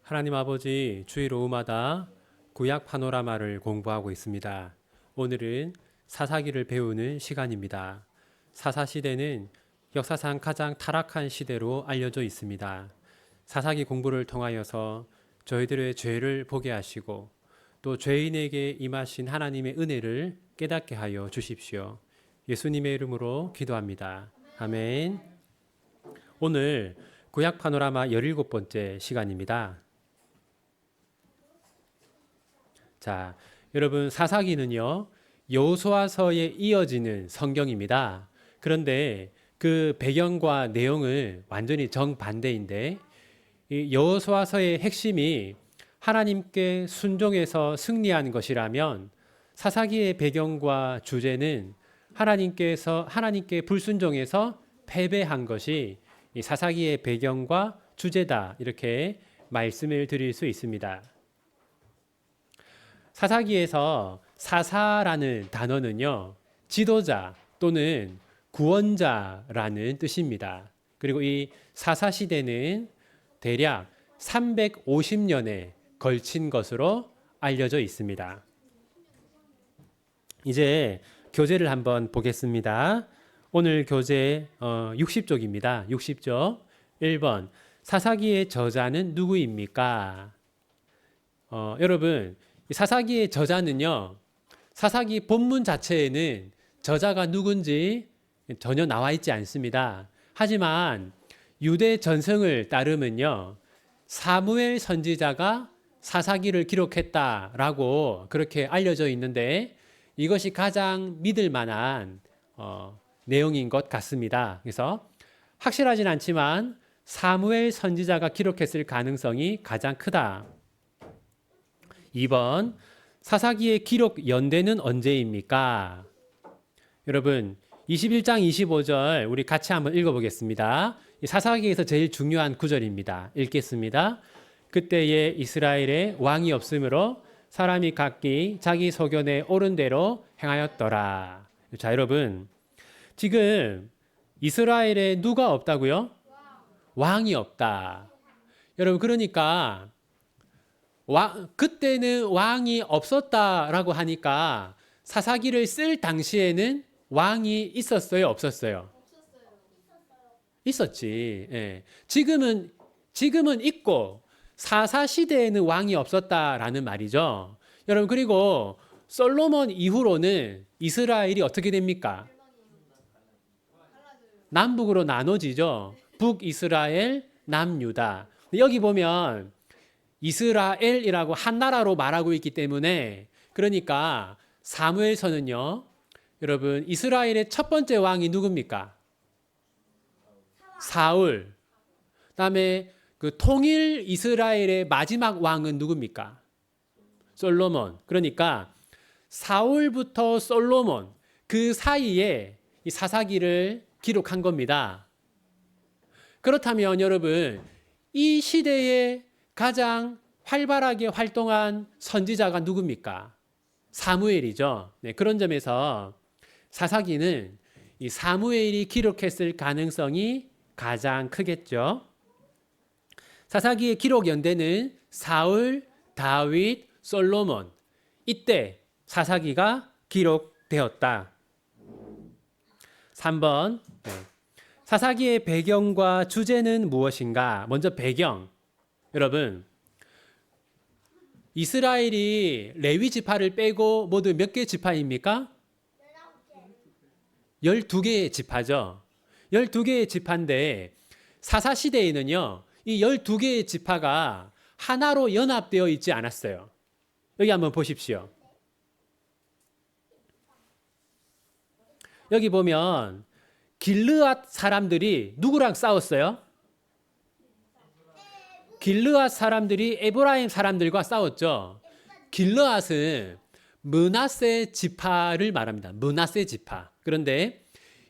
하나님 아버지, 주일 오후마다 구약 파노라마를 공부하고 있습니다. 오늘은 사사기를 배우는 시간입니다. 사사시대는 역사상 가장 타락한 시대로 알려져 있습니다. 사사기 공부를 통하여서 저희들의 죄를 보게 하시고 또 죄인에게 임하신 하나님의 은혜를 깨닫게 하여 주십시오. 예수님의 이름으로 기도합니다. 아멘. 오늘 구약 파노라마 17번째 시간입니다. 자, 여러분 사사기는요, 여호수아서에 이어지는 성경입니다. 그런데 그 배경과 내용은 완전히 정반대인데, 이 여호수아서의 핵심이 하나님께 순종해서 승리한 것이라면 사사기의 배경과 주제는 하나님께 불순종해서 패배한 것이 이 사사기의 배경과 주제다, 이렇게 말씀을 드릴 수 있습니다. 사사기에서 사사라는 단어는요, 지도자 또는 구원자라는 뜻입니다. 그리고 이 사사시대는 대략 350년에 걸친 것으로 알려져 있습니다. 이제 교재를 한번 보겠습니다. 오늘 교재 60쪽입니다. 60쪽 1번, 사사기의 저자는 누구입니까? 여러분, 사사기의 저자는요, 사사기 본문 자체에는 저자가 누군지 전혀 나와 있지 않습니다. 하지만 유대 전승을 따르면요, 사무엘 선지자가 사사기를 기록했다라고 그렇게 알려져 있는데, 이것이 가장 믿을 만한 내용인 것 같습니다. 그래서 확실하진 않지만 사무엘 선지자가 기록했을 가능성이 가장 크다. 2번, 사사기의 기록 연대는 언제입니까? 여러분, 21장 25절 우리 같이 한번 읽어보겠습니다. 사사기에서 제일 중요한 구절입니다. 읽겠습니다. 그때에 이스라엘에 왕이 없으므로 사람이 각기 자기 소견에 옳은 대로 행하였더라. 자, 여러분, 지금 이스라엘에 누가 없다고요? 왕이 없다. 여러분, 그러니까 그때는 왕이 없었다라고 하니까 사사기를 쓸 당시에는 왕이 있었어요, 없었어요? 있었지. 예. 지금은 있고 사사 시대에는 왕이 없었다라는 말이죠. 여러분, 그리고 솔로몬 이후로는 이스라엘이 어떻게 됩니까? 남북으로 나눠지죠. 북이스라엘, 남유다. 여기 보면 이스라엘이라고 한 나라로 말하고 있기 때문에, 그러니까 사무엘서는요, 여러분, 이스라엘의 첫 번째 왕이 누굽니까? 사울. 그다음에 그 통일 이스라엘의 마지막 왕은 누굽니까? 솔로몬. 그러니까 사울부터 솔로몬, 그 사이에 이 사사기를 기록한 겁니다. 그렇다면 여러분, 이 시대에 가장 활발하게 활동한 선지자가 누굽니까? 사무엘이죠. 네, 그런 점에서 사사기는 이 사무엘이 기록했을 가능성이 가장 크겠죠. 사사기의 기록 연대는 사울, 다윗, 솔로몬, 이때 사사기가 기록되었다. 3번, 사사기의 배경과 주제는 무엇인가? 먼저 배경. 여러분, 이스라엘이 레위 지파를 빼고 모두 몇 개의 지파입니까? 12개의 지파죠. 12개의 지파인데 사사시대에는요, 이 12개의 지파가 하나로 연합되어 있지 않았어요. 여기 한번 보십시오. 여기 보면 길르앗 사람들이 누구랑 싸웠어요? 길르앗 사람들이 에브라임 사람들과 싸웠죠. 길르앗은 므낫세 지파를 말합니다. 므낫세 지파. 그런데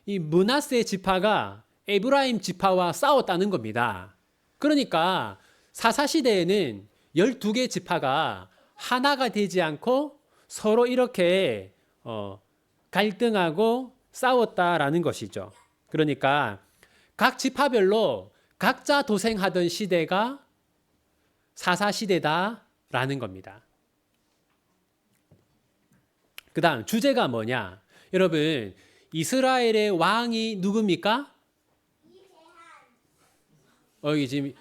이 므낫세 지파가 에브라임 지파와 싸웠다는 겁니다. 그러니까 사사시대에는 12개 지파가 하나가 되지 않고 서로 이렇게 갈등하고 싸웠다라는 것이죠. 그러니까 각 지파별로 각자 도생하던 시대가 사사시대다라는 겁니다. 그 다음 주제가 뭐냐? 여러분, 이스라엘의 왕이 누굽니까? 여기 지금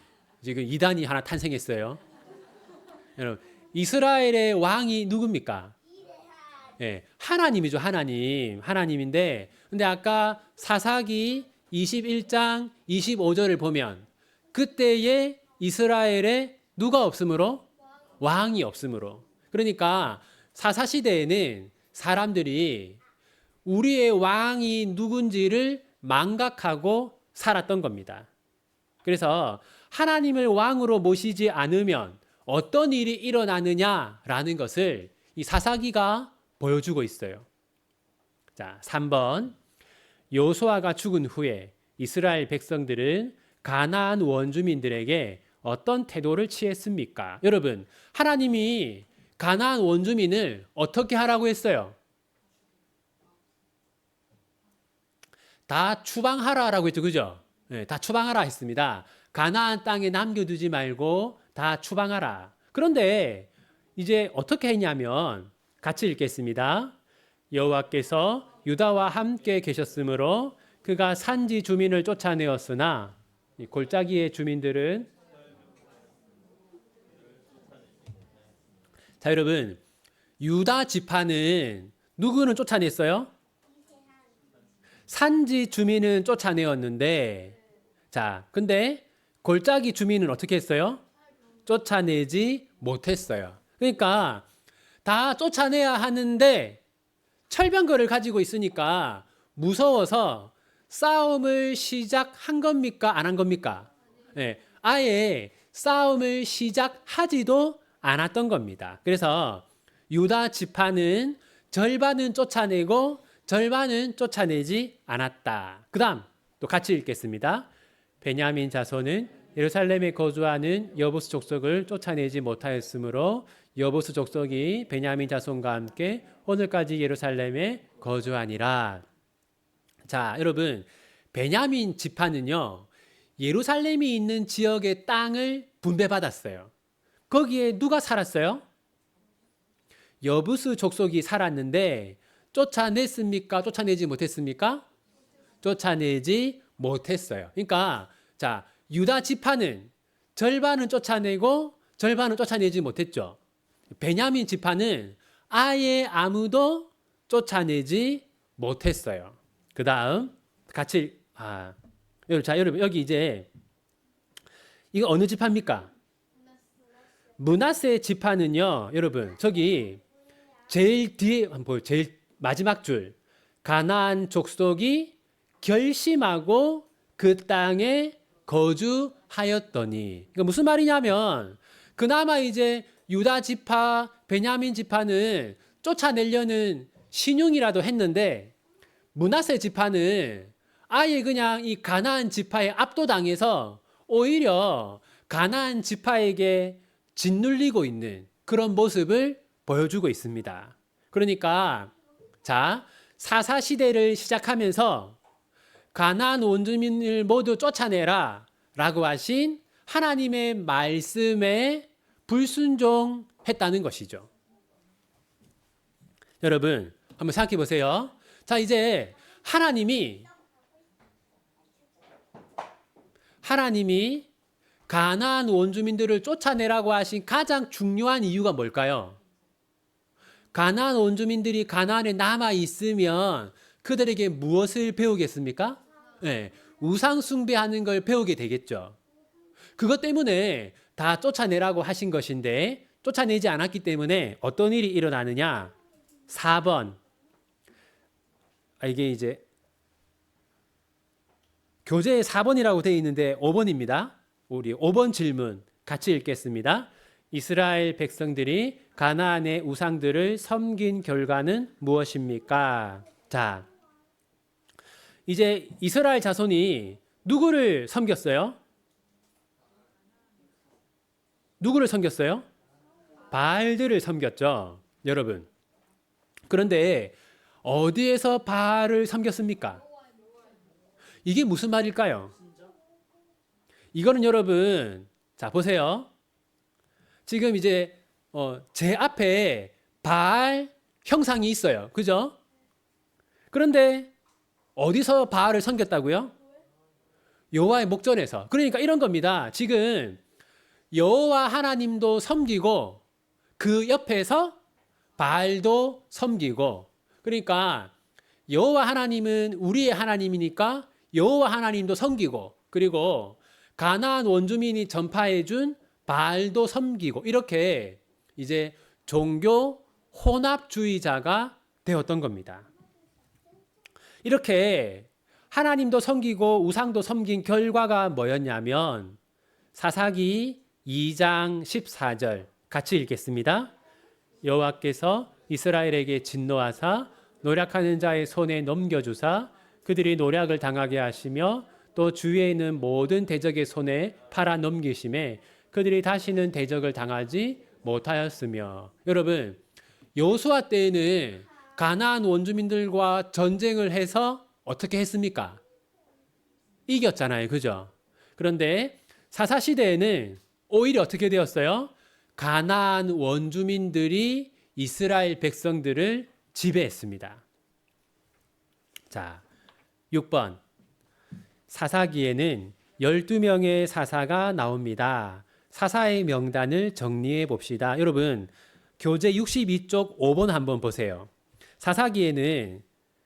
이단이 하나 탄생했어요. 여러분, 이스라엘의 왕이 누굽니까? 예, 하나님이죠, 하나님. 하나님인데, 근데 아까 사사기 21장 25절을 보면, 그때에 이스라엘에 누가 없으므로? 왕이 없으므로. 그러니까 사사시대에는 사람들이 우리의 왕이 누군지를 망각하고 살았던 겁니다. 그래서 하나님을 왕으로 모시지 않으면 어떤 일이 일어나느냐라는 것을 이 사사기가 보여주고 있어요. 자, 3번. 여호수아가 죽은 후에 이스라엘 백성들은 가나안 원주민들에게 어떤 태도를 취했습니까? 여러분, 하나님이 가나안 원주민을 어떻게 하라고 했어요? 다 추방하라라고 했죠. 그죠? 네, 다 추방하라 했습니다. 가나안 땅에 남겨두지 말고 다 추방하라. 그런데 이제 어떻게 했냐면 같이 읽겠습니다. 여호와께서 유다와 함께 계셨으므로 그가 산지 주민을 쫓아내었으나 골짜기의 주민들은 자, 여러분, 유다 지파는 누구는 쫓아냈어요? 산지 주민은 쫓아내었는데, 자, 근데 골짜기 주민은 어떻게 했어요? 쫓아내지 못했어요. 그러니까 다 쫓아내야 하는데 철병거를 가지고 있으니까 무서워서 싸움을 시작한 겁니까? 안 한 겁니까? 네, 아예 싸움을 시작하지도 않았던 겁니다. 그래서 유다 지파는 절반은 쫓아내고 절반은 쫓아내지 않았다. 그 다음 또 같이 읽겠습니다. 베냐민 자손은 예루살렘에 거주하는 여부스 족속을 쫓아내지 못하였으므로 여부스 족속이 베냐민 자손과 함께 오늘까지 예루살렘에 거주하니라. 자, 여러분, 베냐민 지파는요, 예루살렘이 있는 지역의 땅을 분배받았어요. 거기에 누가 살았어요? 여부스 족속이 살았는데 쫓아냈습니까? 쫓아내지 못했습니까? 쫓아내지 못했어요. 그러니까 자, 유다 지파는 절반은 쫓아내고 절반은 쫓아내지 못했죠. 베냐민 지파는 아예 아무도 쫓아내지 못했어요. 그 다음 같이 자, 여러분 여기 이제 이거 어느 지파입니까? 므낫세 지파는요, 여러분 저기 제일 뒤에 한번 보여, 제일 마지막 줄 가나안 족속이 결심하고 그 땅에 거주하였더니, 그러니까 무슨 말이냐면 그나마 이제 유다 지파, 베냐민 지파는 쫓아내려는 신용이라도 했는데 므낫세 지파는 아예 그냥 이 가나안 지파에 압도당해서 오히려 가나안 지파에게 짓눌리고 있는 그런 모습을 보여주고 있습니다. 그러니까 자, 사사 시대를 시작하면서 가나안 원주민을 모두 쫓아내라 라고 하신 하나님의 말씀에 불순종했다는 것이죠. 여러분 한번 생각해 보세요. 자, 이제 하나님이 가나안 원주민들을 쫓아내라고 하신 가장 중요한 이유가 뭘까요? 가나안 원주민들이 가나안에 남아 있으면 그들에게 무엇을 배우겠습니까? 네, 우상 숭배하는 걸 배우게 되겠죠. 그것 때문에 다 쫓아내라고 하신 것인데 쫓아내지 않았기 때문에 어떤 일이 일어나느냐? 4번. 이게 이제 교재에 4번이라고 되어 있는데 5번입니다. 우리 5번 질문 같이 읽겠습니다. 이스라엘 백성들이 가나안의 우상들을 섬긴 결과는 무엇입니까? 자, 이제 이스라엘 자손이 누구를 섬겼어요? 누구를 섬겼어요? 바알들을 섬겼죠, 여러분. 그런데 어디에서 바알을 섬겼습니까? 이게 무슨 말일까요? 이거는 여러분, 자 보세요. 지금 이제 제 앞에 바알 형상이 있어요. 그죠? 그런데 어디서 바알을 섬겼다고요? 여호와의 목전에서. 그러니까 이런 겁니다. 지금 여호와 하나님도 섬기고 그 옆에서 바알도 섬기고, 그러니까 여호와 하나님은 우리의 하나님이니까 여호와 하나님도 섬기고, 그리고 가나안 원주민이 전파해 준 바알도 섬기고, 이렇게 이제 종교 혼합주의자가 되었던 겁니다. 이렇게 하나님도 섬기고 우상도 섬긴 결과가 뭐였냐면 사사기 2장 14절 같이 읽겠습니다. 여호와께서 이스라엘에게 진노하사 노략하는 자의 손에 넘겨주사 그들이 노략을 당하게 하시며 또 주위에 있는 모든 대적의 손에 팔아 넘기심에 그들이 다시는 대적을 당하지 못하였으며. 여러분, 여호수아 때에는 가나안 원주민들과 전쟁을 해서 어떻게 했습니까? 이겼잖아요. 그죠? 그런데 사사 시대에는 오히려 어떻게 되었어요? 가나안 원주민들이 이스라엘 백성들을 지배했습니다. 자, 6번. 사사기에는 12명의 사사가 나옵니다. 사사의 명단을 정리해 봅시다. 여러분, 교재 62쪽 5번 한번 보세요. 사사기에는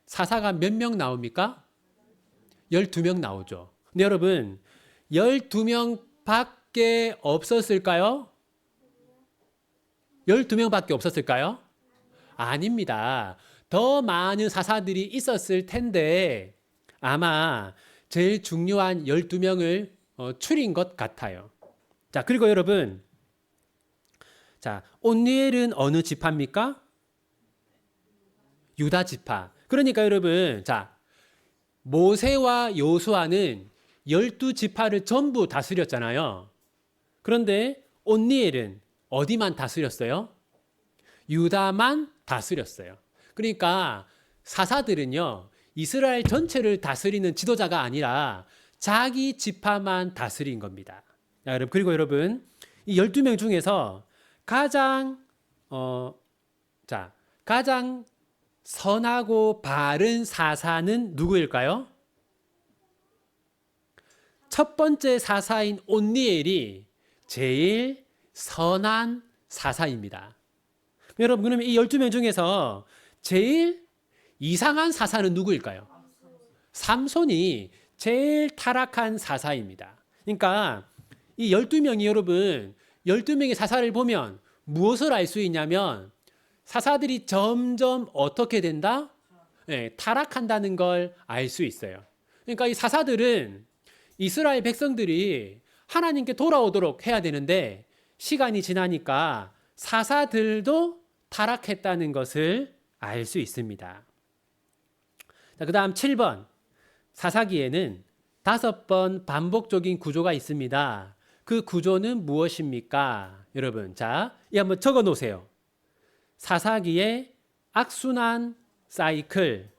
사사가 몇 명 나옵니까? 12명 나오죠. 근데 여러분, 12명 밖에 없었을까요? 12명 밖에 없었을까요? 아닙니다. 더 많은 사사들이 있었을 텐데 아마 제일 중요한 12명을 추린 것 같아요. 자, 그리고 여러분, 자, 온니엘은 어느 지파입니까? 유다 지파. 그러니까 여러분, 자, 모세와 요수아는 12지파를 전부 다스렸잖아요. 그런데 온니엘은 어디만 다스렸어요? 유다만 다스렸어요. 그러니까 사사들은요, 이스라엘 전체를 다스리는 지도자가 아니라 자기 지파만 다스린 겁니다. 자, 그리고 여러분, 이 12명 중에서 가장 선하고 바른 사사는 누구일까요? 첫 번째 사사인 온니엘이 제일 선한 사사입니다. 여러분, 그러면 이 12명 중에서 제일 이상한 사사는 누구일까요? 삼손이 제일 타락한 사사입니다. 그러니까 이 12명이 여러분, 12명의 사사를 보면 무엇을 알 수 있냐면 사사들이 점점 어떻게 된다? 네, 타락한다는 걸 알 수 있어요. 그러니까 이 사사들은 이스라엘 백성들이 하나님께 돌아오도록 해야 되는데 시간이 지나니까 사사들도 타락했다는 것을 알 수 있습니다. 자, 그다음 7번. 사사기에는 5번 반복적인 구조가 있습니다. 그 구조는 무엇입니까? 여러분, 자, 이 한번 적어 놓으세요. 사사기의 악순환 사이클.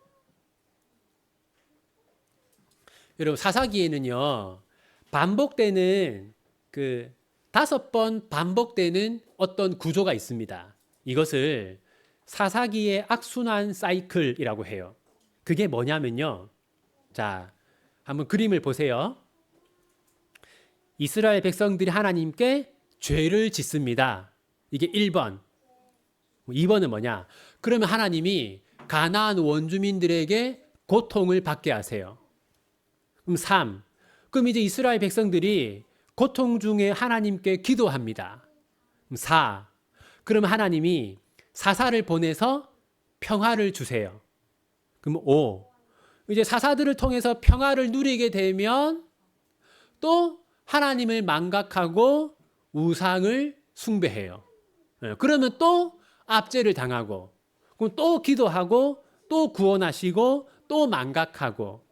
여러분, 사사기에는요, 반복되는 5번 반복되는 어떤 구조가 있습니다. 이것을 사사기의 악순환 사이클이라고 해요. 그게 뭐냐면요. 자, 한번 그림을 보세요. 이스라엘 백성들이 하나님께 죄를 짓습니다. 이게 1번. 2번은 뭐냐? 그러면 하나님이 가나안 원주민들에게 고통을 받게 하세요. 그럼 3. 그럼 이제 이스라엘 백성들이 고통 중에 하나님께 기도합니다. 그럼 4. 그럼 하나님이 사사를 보내서 평화를 주세요. 그럼 5. 이제 사사들을 통해서 평화를 누리게 되면 또 하나님을 망각하고 우상을 숭배해요. 그러면 또 압제를 당하고, 그럼 또 기도하고, 또 구원하시고, 또 망각하고.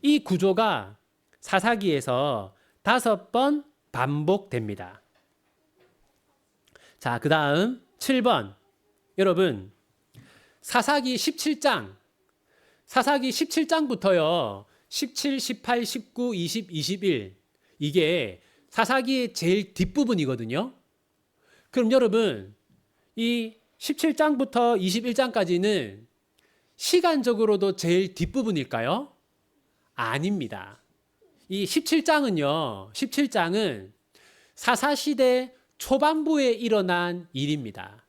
이 구조가 사사기에서 5번 반복됩니다. 자, 그 다음 7번. 여러분, 사사기 17장. 사사기 17장부터요. 17, 18, 19, 20, 21. 이게 사사기의 제일 뒷부분이거든요. 그럼 여러분, 이 17장부터 21장까지는 시간적으로도 제일 뒷부분일까요? 아닙니다. 이 17장은 사사시대 초반부에 일어난 일입니다.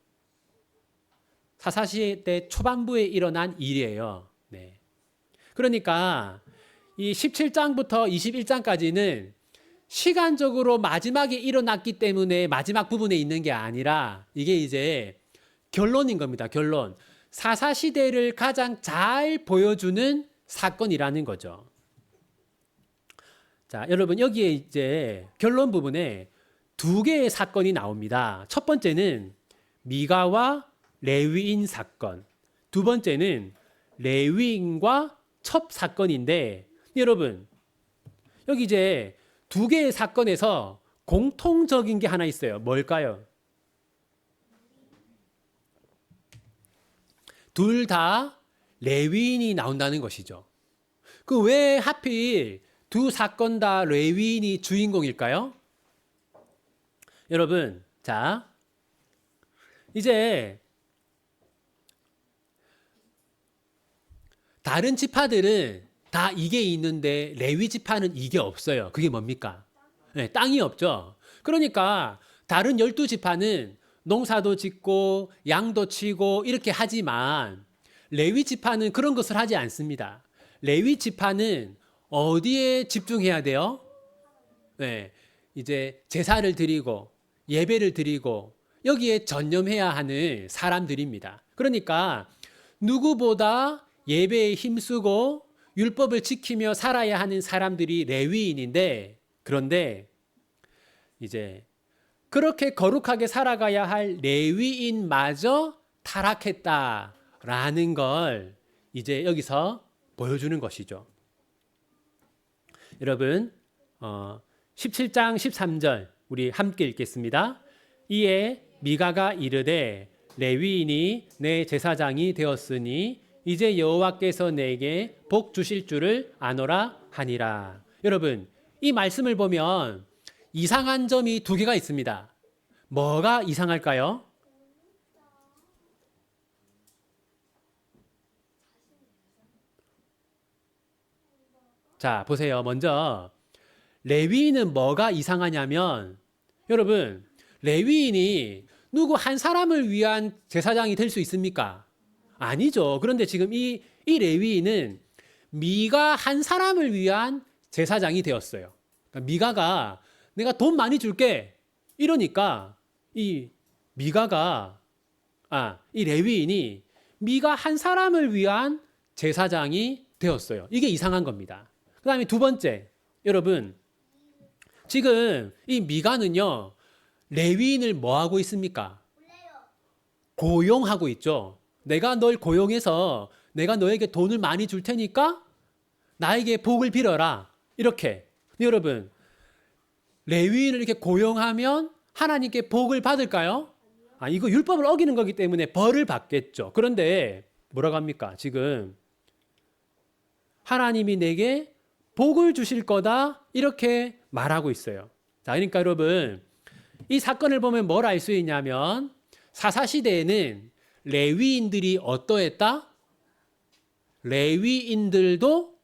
사사시대 초반부에 일어난 일이에요. 네. 그러니까 이 17장부터 21장까지는 시간적으로 마지막에 일어났기 때문에 마지막 부분에 있는 게 아니라 이게 이제 결론인 겁니다. 결론. 사사시대를 가장 잘 보여주는 사건이라는 거죠. 자, 여러분 여기에 이제 결론 부분에 두 개의 사건이 나옵니다. 첫 번째는 미가와 레위인 사건. 두 번째는 레위인과 첩 사건인데 여러분 여기 이제 두 개의 사건에서 공통적인 게 하나 있어요. 뭘까요? 둘 다 레위인이 나온다는 것이죠. 그 왜 하필 두 사건 다 레위인이 주인공일까요? 여러분, 자, 이제 다른 지파들은 다 이게 있는데 레위 지파는 이게 없어요. 그게 뭡니까? 네, 땅이 없죠. 그러니까 다른 12지파는 농사도 짓고 양도 치고 이렇게 하지만 레위 지파는 그런 것을 하지 않습니다. 레위 지파는 어디에 집중해야 돼요? 네, 이제 제사를 드리고 예배를 드리고 여기에 전념해야 하는 사람들입니다. 그러니까 누구보다 예배에 힘쓰고 율법을 지키며 살아야 하는 사람들이 레위인인데 그런데 이제 그렇게 거룩하게 살아가야 할 레위인마저 타락했다라는 걸 이제 여기서 보여주는 것이죠. 여러분 17장 13절 우리 함께 읽겠습니다. 이에 미가가 이르되 레위인이 내 제사장이 되었으니 이제 여호와께서 내게 복 주실 줄을 아노라 하니라. 여러분 이 말씀을 보면 이상한 점이 두 개가 있습니다. 뭐가 이상할까요? 자, 보세요. 먼저 레위인은 뭐가 이상하냐면 여러분 레위인이 누구 한 사람을 위한 제사장이 될 수 있습니까? 아니죠. 그런데 지금 이 레위인은 미가 한 사람을 위한 제사장이 되었어요. 그러니까 미가가 내가 돈 많이 줄게 이러니까 이 레위인이 미가 한 사람을 위한 제사장이 되었어요. 이게 이상한 겁니다. 그 다음에 두 번째, 여러분 지금 이 미가는요 레위인을 뭐 하고 있습니까? 고용하고 있죠. 내가 널 고용해서 내가 너에게 돈을 많이 줄 테니까 나에게 복을 빌어라. 이렇게. 근데 여러분 레위인을 이렇게 고용하면 하나님께 복을 받을까요? 이거 율법을 어기는 거기 때문에 벌을 받겠죠. 그런데 뭐라고 합니까? 지금 하나님이 내게 복을 주실 거다 이렇게 말하고 있어요. 자, 그러니까 여러분 이 사건을 보면 뭘 알 수 있냐면 사사시대에는 레위인들이 어떠했다? 레위인들도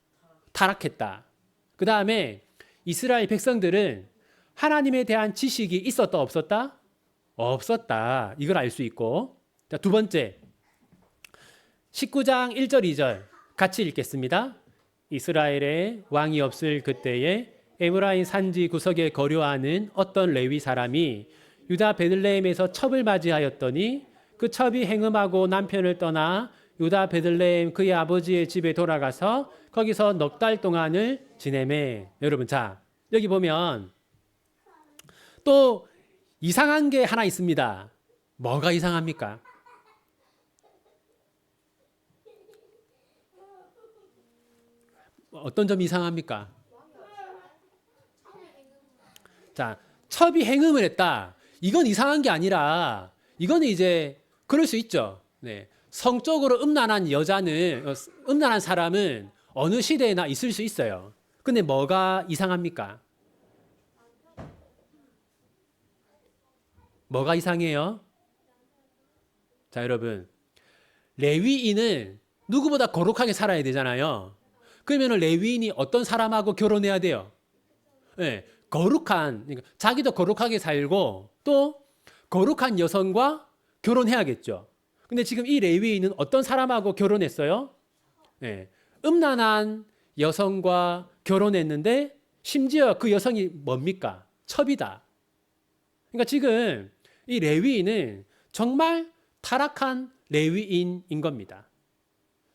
타락했다. 그 다음에 이스라엘 백성들은 하나님에 대한 지식이 있었다 없었다? 없었다. 이걸 알 수 있고 자, 두 번째 19장 1절 2절 같이 읽겠습니다. 이스라엘에 왕이 없을 그때에 에브라임 산지 구석에 거류하는 어떤 레위 사람이 유다 베들레헴에서 첩을 맞이하였더니 그 첩이 행음하고 남편을 떠나 유다 베들레헴 그의 아버지의 집에 돌아가서 거기서 넉 달 동안을 지내매. 여러분 자 여기 보면 또 이상한 게 하나 있습니다. 뭐가 이상합니까? 어떤 점이 이상합니까? 자, 첩이 행음을 했다. 이건 이상한 게 아니라 이거는 이제 그럴 수 있죠. 네. 성적으로 음란한 사람은 어느 시대에나 있을 수 있어요. 근데 뭐가 이상합니까? 뭐가 이상해요? 자, 여러분. 레위인은 누구보다 거룩하게 살아야 되잖아요. 그러면 레위인이 어떤 사람하고 결혼해야 돼요? 네, 거룩한, 그러니까 자기도 거룩하게 살고 또 거룩한 여성과 결혼해야겠죠. 근데 지금 이 레위인은 어떤 사람하고 결혼했어요? 네, 음란한 여성과 결혼했는데 심지어 그 여성이 뭡니까? 첩이다. 그러니까 지금 이 레위인은 정말 타락한 레위인인 겁니다.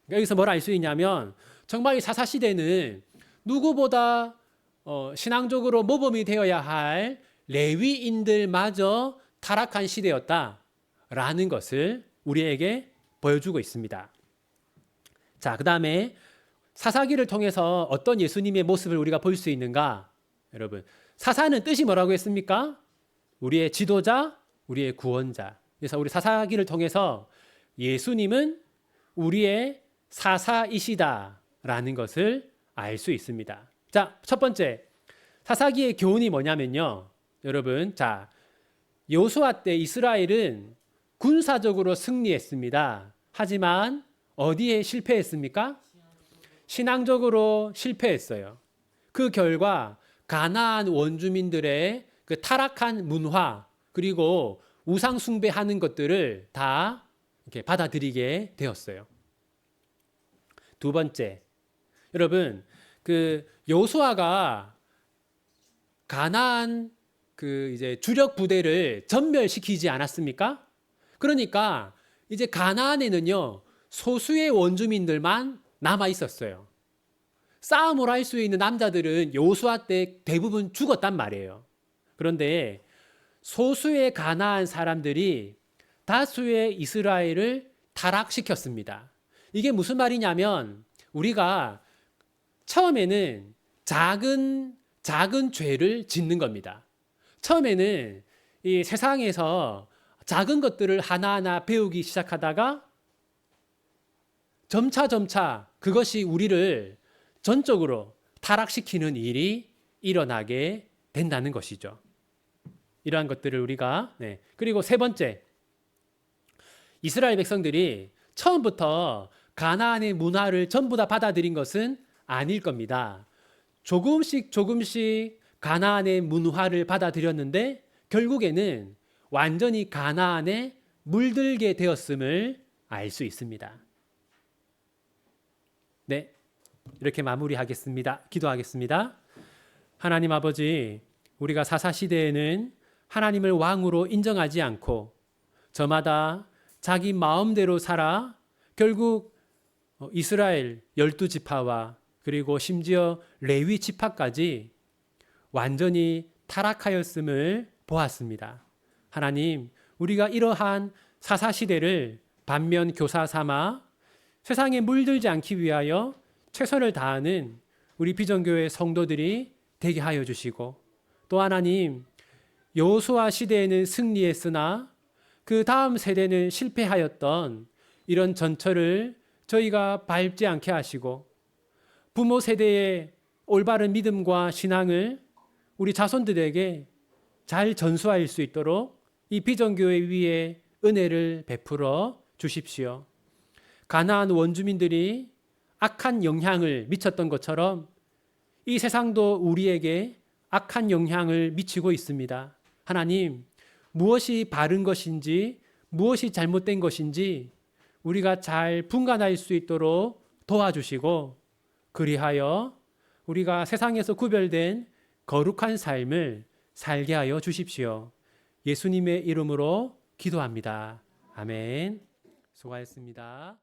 그러니까 여기서 뭘 알 수 있냐면 정말 이 사사시대는 누구보다 신앙적으로 모범이 되어야 할 레위인들마저 타락한 시대였다라는 것을 우리에게 보여주고 있습니다. 자, 그 다음에 사사기를 통해서 어떤 예수님의 모습을 우리가 볼 수 있는가? 여러분, 사사는 뜻이 뭐라고 했습니까? 우리의 지도자, 우리의 구원자. 그래서 우리 사사기를 통해서 예수님은 우리의 사사이시다라는 것을 알 수 있습니다. 자, 첫 번째, 사사기의 교훈이 뭐냐면요. 여러분, 자, 여호수아 때 이스라엘은 군사적으로 승리했습니다. 하지만 어디에 실패했습니까? 신앙적으로 실패했어요. 그 결과 가나안 원주민들의 그 타락한 문화 그리고 우상 숭배하는 것들을 다 이렇게 받아들이게 되었어요. 두 번째, 여러분, 그 여호수아가 가나안 그 이제 주력 부대를 전멸시키지 않았습니까? 그러니까 이제 가나안에는요 소수의 원주민들만 남아 있었어요. 싸움을 할 수 있는 남자들은 여호수아 때 대부분 죽었단 말이에요. 그런데 소수의 가나안 사람들이 다수의 이스라엘을 타락시켰습니다. 이게 무슨 말이냐면 우리가 처음에는 작은 죄를 짓는 겁니다. 처음에는 이 세상에서 작은 것들을 하나하나 배우기 시작하다가 점차 그것이 우리를 전적으로 타락시키는 일이 일어나게 된다는 것이죠. 이러한 것들을 우리가 그리고 세 번째, 이스라엘 백성들이 처음부터 가나안의 문화를 전부 다 받아들인 것은 아닐 겁니다. 조금씩 가나안의 문화를 받아들였는데 결국에는 완전히 가나안에 물들게 되었음을 알 수 있습니다. 네, 이렇게 마무리하겠습니다. 기도하겠습니다. 하나님 아버지, 우리가 사사시대에는 하나님을 왕으로 인정하지 않고 저마다 자기 마음대로 살아 결국 이스라엘 12지파와 그리고 심지어 레위 지파까지 완전히 타락하였음을 보았습니다. 하나님, 우리가 이러한 사사시대를 반면 교사 삼아 세상에 물들지 않기 위하여 최선을 다하는 우리 비전교회 성도들이 되게 하여 주시고 또 하나님, 여호수아 시대에는 승리했으나 그 다음 세대는 실패하였던 이런 전철을 저희가 밟지 않게 하시고 부모 세대의 올바른 믿음과 신앙을 우리 자손들에게 잘 전수할 수 있도록 이 비전교회 위에 은혜를 베풀어 주십시오. 가나안 원주민들이 악한 영향을 미쳤던 것처럼 이 세상도 우리에게 악한 영향을 미치고 있습니다. 하나님, 무엇이 바른 것인지 무엇이 잘못된 것인지 우리가 잘 분간할 수 있도록 도와주시고 그리하여 우리가 세상에서 구별된 거룩한 삶을 살게 하여 주십시오. 예수님의 이름으로 기도합니다. 아멘. 수고하셨습니다.